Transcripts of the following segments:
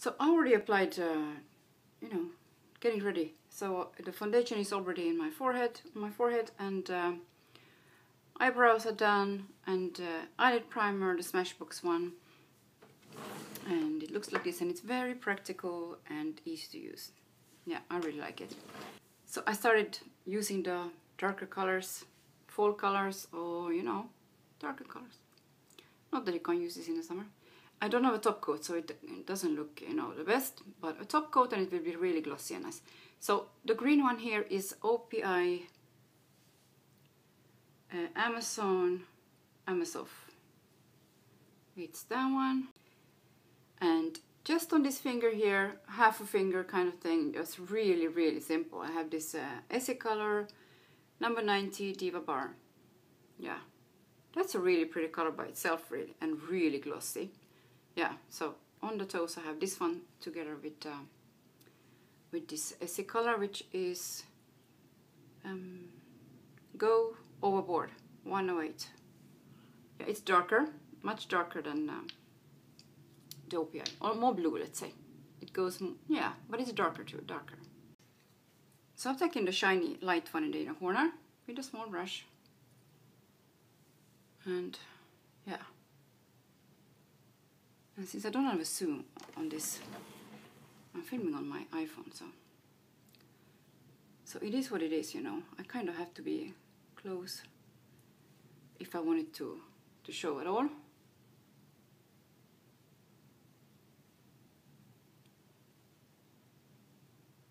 So I already applied, you know, getting ready. So the foundation is already in my forehead, and eyebrows are done, and eyelid primer, the Smashbox one, and it looks like this, and it's very practical and easy to use. Yeah, I really like it. So I started using the darker colors, fall colors, or you know, darker colors. Not that you can't use this in the summer. I don't have a top coat, so it doesn't look, you know, the best, but a top coat and it will be really glossy and nice. So the green one here is OPI Amazon Amasoff. It's that one. And just on this finger here, half a finger kind of thing, just really, really simple. I have this Essie color, number 90 Diva Bar. Yeah, that's a really pretty color by itself, really, and really glossy. Yeah, so on the toes I have this one together with this Essie color, which is Go Overboard 108. Yeah, it's darker, much darker than the OPI, or more blue, let's say. It goes, yeah, but it's darker too, darker. So I'm taking the shiny light one in the inner corner with a small brush, and yeah. And since I don't have a zoom on this, I'm filming on my iPhone, so it is what it is, you know. I kind of have to be close if I want it to show at all.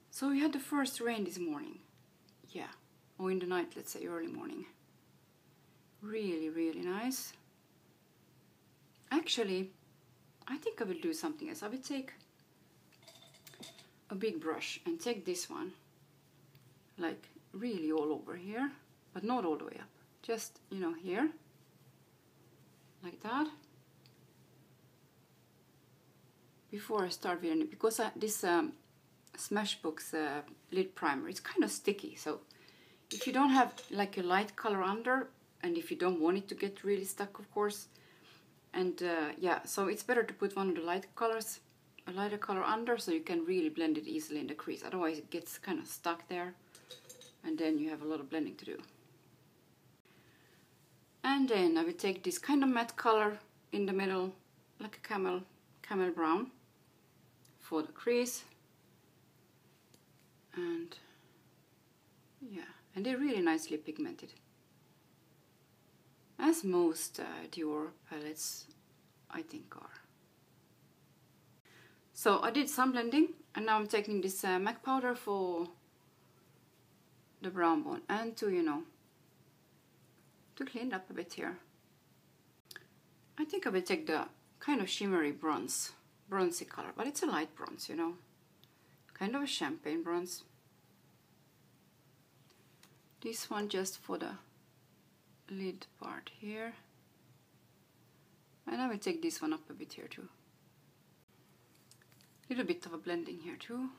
So we had the first rain this morning. Yeah, or in the night, let's say early morning. Really, really nice. Actually, I think I will do something else. I will take a big brush and take this one, like really all over here, but not all the way up. Just, you know, here, like that. Before I start with any, because this Smashbox lid primer, it's kind of sticky. So if you don't have like a light color under, and if you don't want it to get really stuck, of course, and yeah, so it's better to put one of the light colors, a lighter color under, so you can really blend it easily in the crease. Otherwise it gets kind of stuck there, and then you have a lot of blending to do. And then I will take this kind of matte color in the middle, like a camel brown, for the crease. And yeah, and they're really nicely pigmented, as most Dior palettes, I think, are. So I did some blending, and now I'm taking this MAC powder for the brown bone, and to, you know, to clean up a bit here. I think I will take the kind of shimmery bronzy color, but it's a light bronze, you know, kind of a champagne bronze. This one just for the lid part here, and I will take this one up a bit here too. Little bit of a blending here too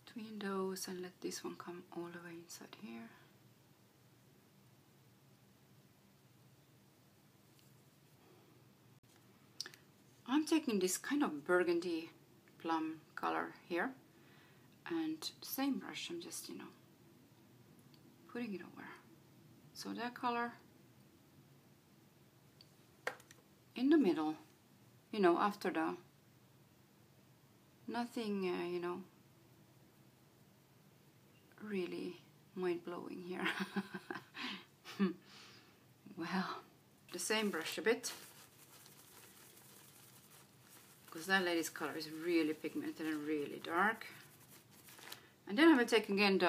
between those, and let this one come all the way inside here. I'm taking this kind of burgundy plum color here, and the same brush, I'm just, you know, putting it over. So that color in the middle, you know, after the, nothing, you know, really mind-blowing here. Well, the same brush a bit, because that lady's color is really pigmented and really dark. And then I will take again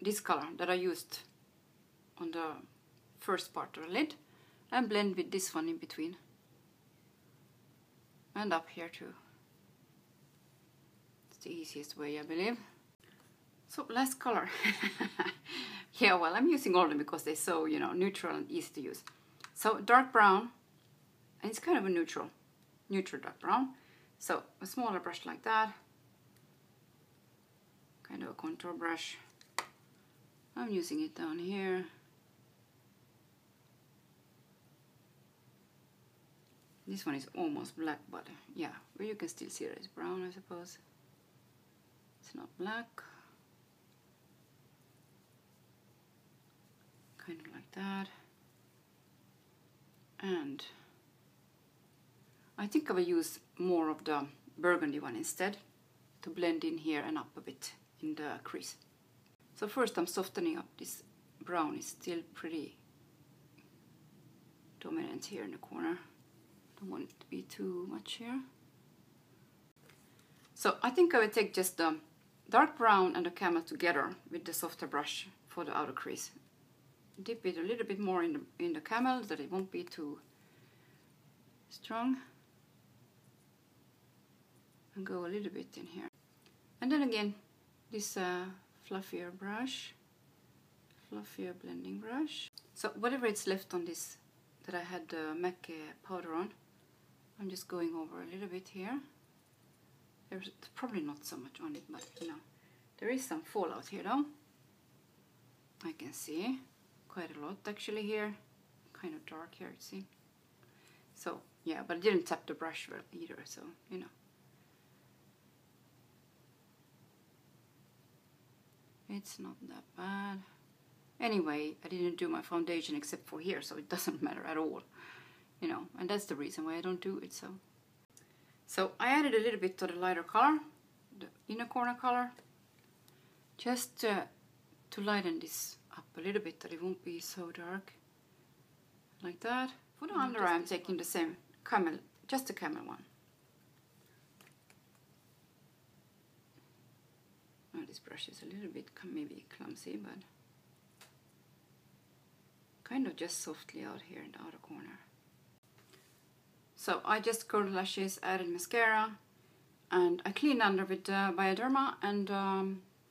this color that I used on the first part of the lid, and blend with this one in between, and up here too. It's the easiest way, I believe. So last color. Yeah, well, I'm using all of them because they're so, you know, neutral and easy to use. So dark brown, and it's kind of a neutral dark brown. So a smaller brush like that, kind of a contour brush. I'm using it down here. This one is almost black, but yeah, well, you can still see that it's brown, I suppose. It's not black. Kind of like that. And I think I will use more of the burgundy one instead to blend in here and up a bit in the crease. So first I'm softening up. This brown is still pretty dominant here in the corner. Don't want it to be too much here. So I think I will take just the dark brown and the camel together with the softer brush for the outer crease. Dip it a little bit more in the camel, that it won't be too strong. And go a little bit in here. And then again, this fluffier brush, fluffier blending brush. So whatever it's left on this that I had the MAC powder on, I'm just going over a little bit here. There's probably not so much on it, but you know, there is some fallout here though. I can see quite a lot actually here, kind of dark here, see. So yeah, but I didn't tap the brush well either, so you know. It's not that bad. Anyway, I didn't do my foundation except for here, so it doesn't matter at all. You know, and that's the reason why I don't do it, so. So I added a little bit to the lighter color, the inner corner color, just to lighten this up a little bit, that it won't be so dark. Like that. For the under eye, I'm taking the same camel, just the camel one. Oh, this brush is a little bit maybe clumsy, but kind of just softly out here in the outer corner. So I just curled lashes, added mascara, and I cleaned under with Bioderma, and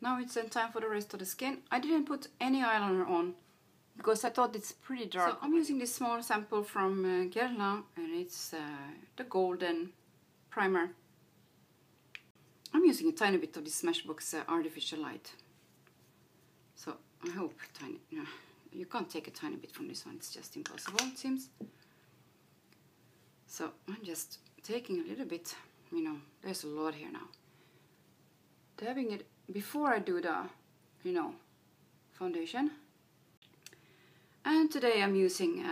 now it's time for the rest of the skin. I didn't put any eyeliner on because I thought it's pretty dark. So I'm using this small sample from Guerlain, and it's the golden primer. I'm using a tiny bit of this Smashbox Artificial Light. So I hope tiny. You can't take a tiny bit from this one, it's just impossible, it seems. So I'm just taking a little bit, you know, there's a lot here now. Dabbing it before I do the, you know, foundation. And today I'm using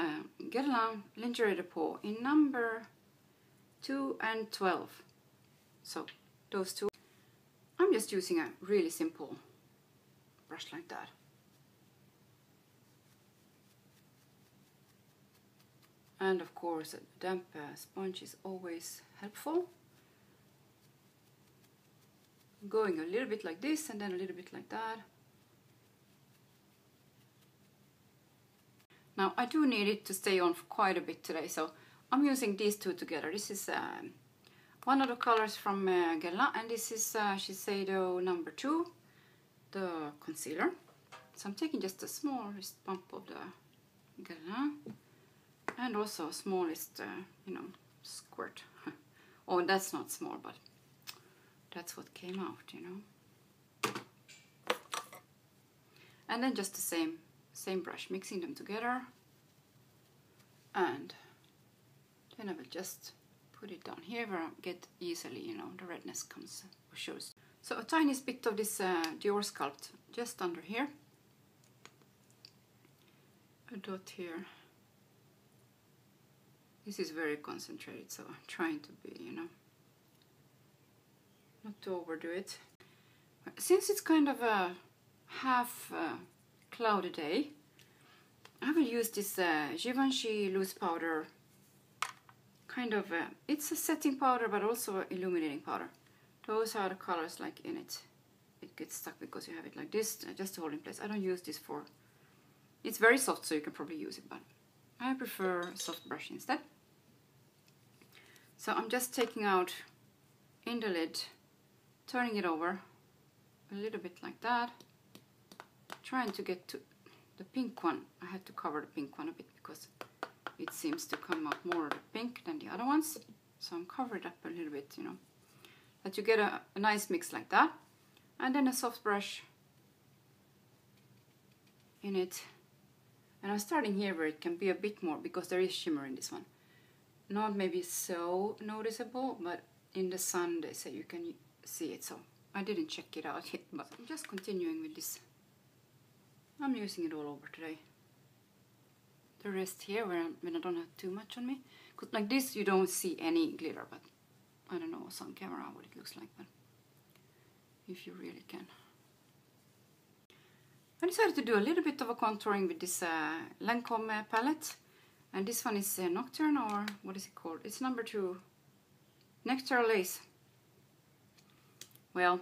Guerlain Lingerie de Peau in number 2 and 12. So those two. I'm just using a really simple brush like that. And of course a damp sponge is always helpful. Going a little bit like this and then a little bit like that. Now I do need it to stay on for quite a bit today, so I'm using these two together. This is one of the colors from Guerlain, and this is Shiseido number 2, the concealer. So I'm taking just the smallest bump of the Guerlain, and also smallest, you know, squirt. Oh, that's not small, but that's what came out, you know. And then just the same brush, mixing them together, and then I will just put it down here where I get easily, you know, the redness comes or shows. So a tiny bit of this Dior Sculpt just under here, a dot here. This is very concentrated, so I'm trying to be, you know, not to overdo it. Since it's kind of a half cloudy day, I will use this Givenchy loose powder. Kind of, it's a setting powder but also illuminating powder. Those are the colors like in it. It gets stuck because you have it like this, just to hold in place. I don't use this for, it's very soft, so you can probably use it, but I prefer soft brush instead. So I'm just taking out in the lid, turning it over a little bit like that, trying to get to the pink one. I had to cover the pink one a bit because it seems to come out more pink than the other ones. So I'm covering it up a little bit, you know, that you get a nice mix like that. And then a soft brush in it. And I'm starting here where it can be a bit more, because there is shimmer in this one. not maybe so noticeable, but in the sun they say you can see it, so I didn't check it out yet, but I'm just continuing with this. I'm using it all over today. The rest here when I don't have too much on me, because like this you don't see any glitter, but I don't know what's on camera what it looks like, but if you really can. I decided to do a little bit of a contouring with this Lancome palette, and this one is Nocturne, or what is it called? It's number 2, Nectar Lace. Well,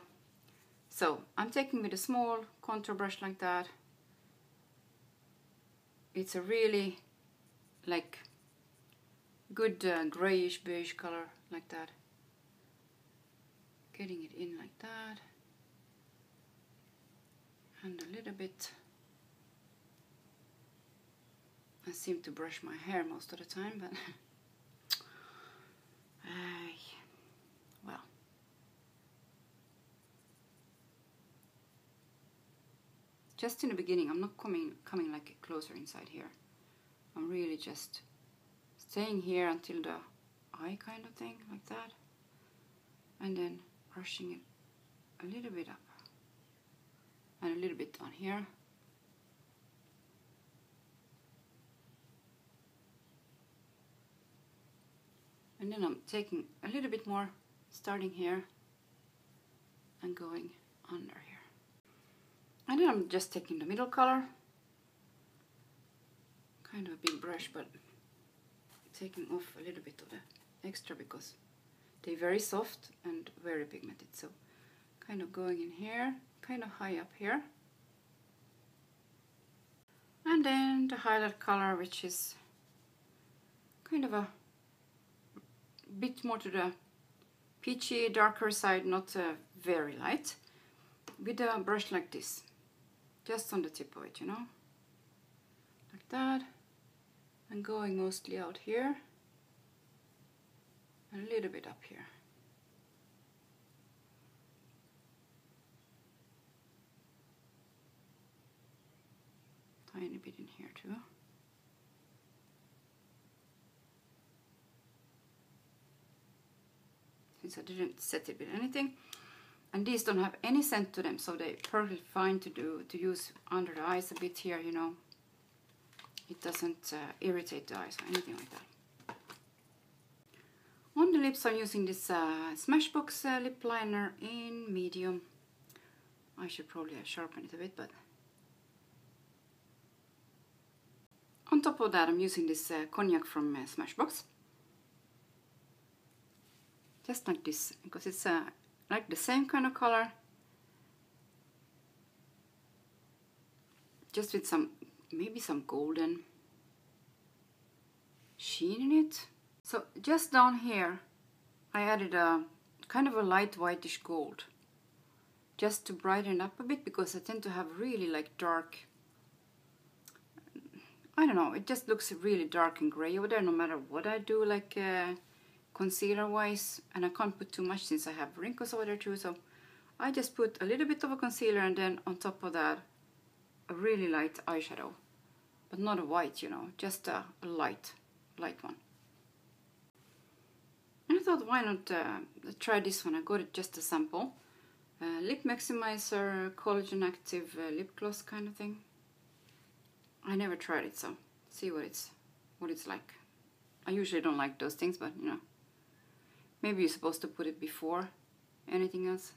so I'm taking with a small contour brush like that. It's a really like good grayish beige color like that. Getting it in like that. And a little bit. I seem to brush my hair most of the time, but well. Just in the beginning, I'm not coming like closer inside here. I'm really just staying here until the eye kind of thing, like that. And then brushing it a little bit up. And a little bit down here. And then I'm taking a little bit more, starting here and going under here. And then I'm just taking the middle color. Kind of a big brush, but taking off a little bit of the extra because they're very soft and very pigmented. So kind of going in here, kind of high up here. And then the highlight color, which is kind of a bit more to the peachy, darker side, not very light, with a brush like this, just on the tip of it, you know, like that, and going mostly out here, and a little bit up here. Tiny bit in here too. Since I didn't set it with anything, and these don't have any scent to them, so they're perfectly fine to use under the eyes a bit here, you know. It doesn't irritate the eyes or anything like that. On the lips, I'm using this Smashbox lip liner in medium. I should probably sharpen it a bit, but on top of that, I'm using this cognac from Smashbox. Just like this, because it's like the same kind of color, just with some, maybe some golden sheen in it. So just down here, I added a kind of a light whitish gold, just to brighten up a bit, because I tend to have really like dark, I don't know, it just looks really dark and gray over there no matter what I do, like concealer wise, and I can't put too much since I have wrinkles over there too, so I just put a little bit of a concealer, and then on top of that a really light eyeshadow, but not a white, you know, just a light one. And I thought, why not try this one? I got it just a sample. Lip Maximizer Collagen Active lip gloss kind of thing. I never tried it, so see what it's like. I usually don't like those things, but you know, maybe you're supposed to put it before anything else.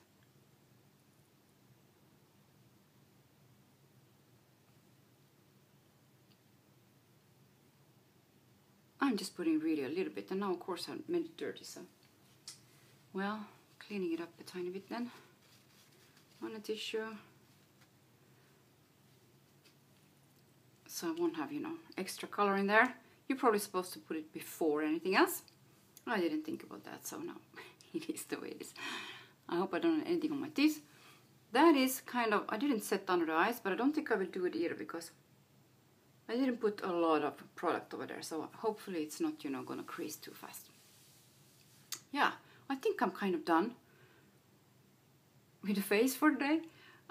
I'm just putting really a little bit, and now of course I made it dirty, so well, cleaning it up a tiny bit then on a tissue, so I won't have, you know, extra color in there. You're probably supposed to put it before anything else. I didn't think about that, so no, it is the way it is. I hope I don't have anything on my teeth. That is kind of, I didn't set under the eyes, but I don't think I will do it either, because I didn't put a lot of product over there, so hopefully it's not, you know, gonna crease too fast. Yeah, I think I'm kind of done with the face for today.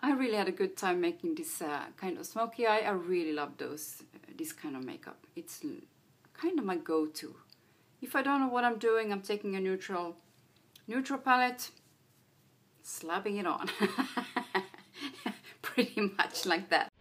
I really had a good time making this kind of smoky eye. I really love those, this kind of makeup. It's kind of my go-to If I don't know what I'm doing, I'm taking a neutral palette, slapping it on. Pretty much like that.